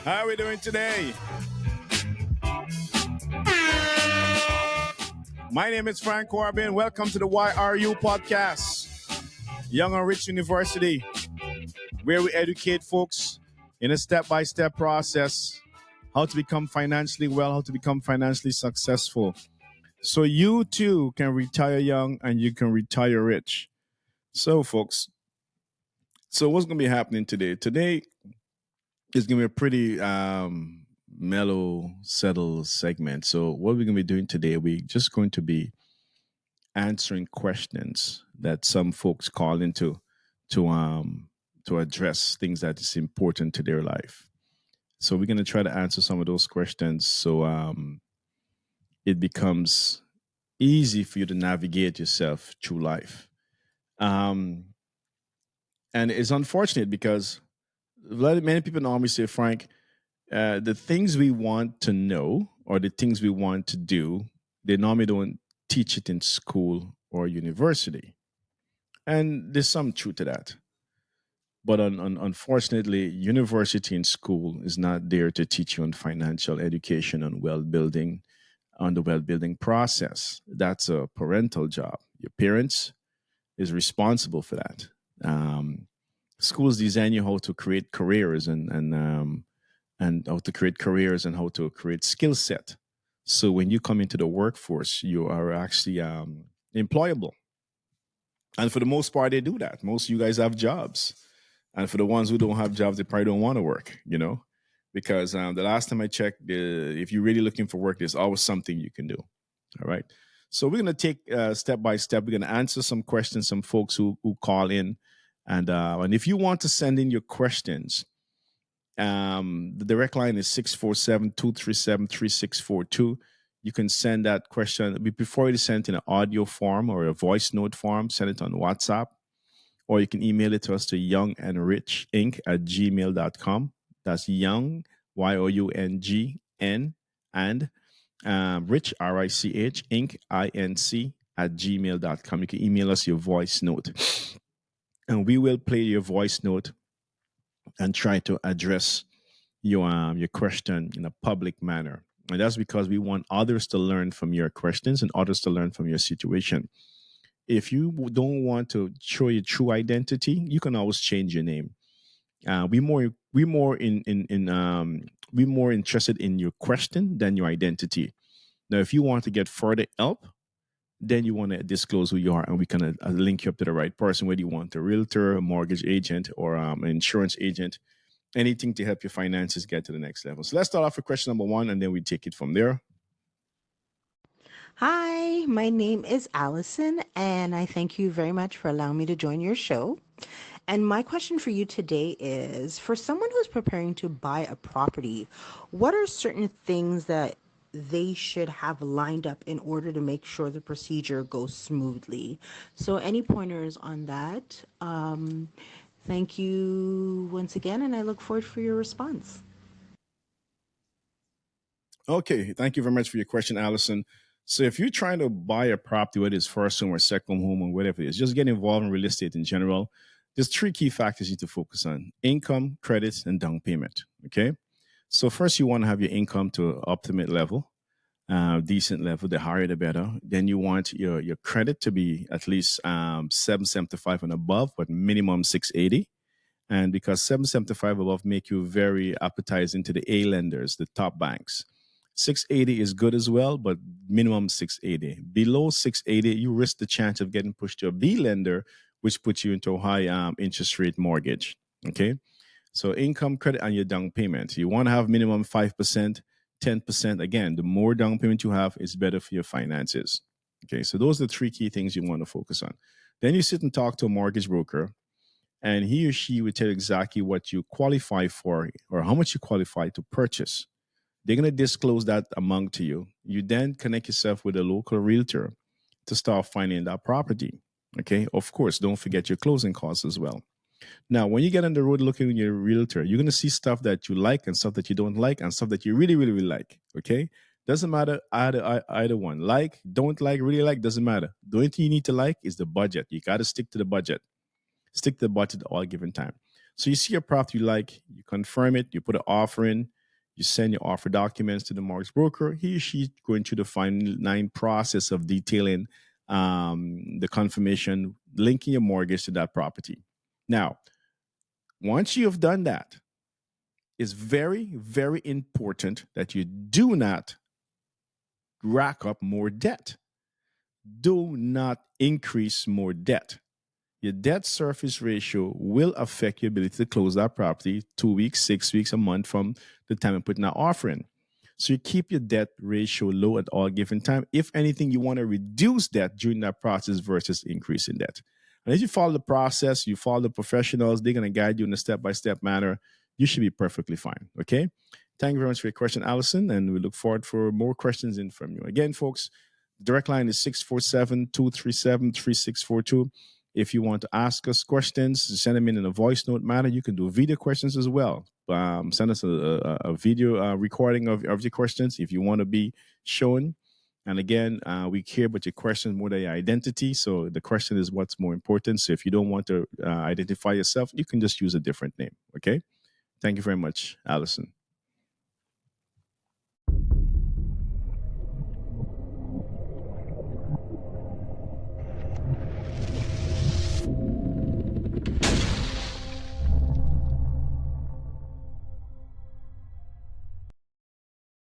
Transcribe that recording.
How are we doing today? My name is Frank Corbin. Welcome to the YRU Podcast, Young and Rich University, where we educate folks in a step-by-step process how to become financially well, how to become financially successful. So you too can retire young and you can retire rich. So folks, what's going to be happening today? Today is going to be a pretty mellow, settled segment. So what we're going to be doing today, we're just going to be answering questions that some folks call into to address things that is important to their life. So we're going to try to answer some of those questions so it becomes easy for you to navigate yourself through life. And it's unfortunate because many people normally say, Frank, the things we want to know or the things we want to do, they normally don't teach it in school or university. And there's some truth to that. But unfortunately, university and school is not there to teach you on financial education, on the well building process. That's a parental job. Your parents is responsible for that. Schools design you how to create careers and how to create careers and how to create skill set. So when you come into the workforce, you are actually employable. And for the most part, they do that. Most of you guys have jobs. And for the ones who don't have jobs, they probably don't want to work, because the last time I checked, if you're really looking for work, there's always something you can do. All right. So we're going to take step by step. We're going to answer some questions, some folks who call in. And if you want to send in your questions, the direct line is 647-237-3642. You can send that question before you send it in an audio form or a voice note form. Send it on WhatsApp, or you can email it to us to youngandrichinc@gmail.com. That's young, YOUNGN, and rich, RICH, Inc., INC, @gmail.com. You can email us your voice note. And we will play your voice note and try to address your question in a public manner. And that's because we want others to learn from your questions and others to learn from your situation. If you don't want to show your true identity, you can always change your name. We're more interested in your question than your identity. Now, if you want to get further help, then you want to disclose who you are, and we can link you up to the right person, whether you want a realtor, a mortgage agent, or an insurance agent, anything to help your finances get to the next level. So let's start off with question number one, and then we take it from there. Hi, my name is Allison, and I thank you very much for allowing me to join your show. And my question for you today is, for someone who's preparing to buy a property, what are certain things that they should have lined up in order to make sure the procedure goes smoothly? So any pointers on that? Thank you once again, and I look forward for your response. Okay, thank you very much for your question, Allison. So if you're trying to buy a property, whether it's first home or second home or whatever it is, just get involved in real estate in general. There's three key factors you need to focus on: income, credit, and down payment. Okay. So first, you want to have your income to an optimate level, decent level. The higher, the better. Then you want your credit to be at least 775 and above, but minimum 680. And because 775 above make you very appetizing to the A lenders, the top banks. 680 is good as well, but minimum 680. Below 680, you risk the chance of getting pushed to a B lender, which puts you into a high interest rate mortgage. Okay. So income, credit, and your down payment. You want to have minimum 5%, 10%. Again, the more down payment you have, is better for your finances. Okay. So those are the three key things you want to focus on. Then you sit and talk to a mortgage broker, and he or she will tell you exactly what you qualify for or how much you qualify to purchase. They're going to disclose that amount to you. You then connect yourself with a local realtor to start finding that property. Okay. Of course, don't forget your closing costs as well. Now, when you get on the road looking at your realtor, you're going to see stuff that you like and stuff that you don't like and stuff that you really, really, really like. Okay. Doesn't matter either one. Like, don't like, really like, doesn't matter. The only thing you need to like is the budget. You got to stick to the budget. Stick to the budget at all given time. So you see a property you like, you confirm it, you put an offer in, You send your offer documents to the mortgage broker. He or she going through the fine process of detailing the confirmation, linking your mortgage to that property. Now, once you have done that, it's very, very important that you do not rack up more debt. Do not increase more debt. Your debt service ratio will affect your ability to close that property 2 weeks, 6 weeks, a month from the time of putting that offer in. So you keep your debt ratio low at all given time. If anything, you want to reduce debt during that process versus increasing debt. And if you follow the process, you follow the professionals, they're going to guide you in a step-by-step manner. You should be perfectly fine. Okay. Thank you very much for your question, Allison. And we look forward for more questions in from you. Again, folks, the direct line is 647-237-3642. If you want to ask us questions, send them in a voice note manner. You can do video questions as well. Send us a video recording of your questions if you want to be shown. And again, we care about your questions more than your identity. So the question is what's more important. So if you don't want to identify yourself, you can just use a different name. Okay. Thank you very much, Allison.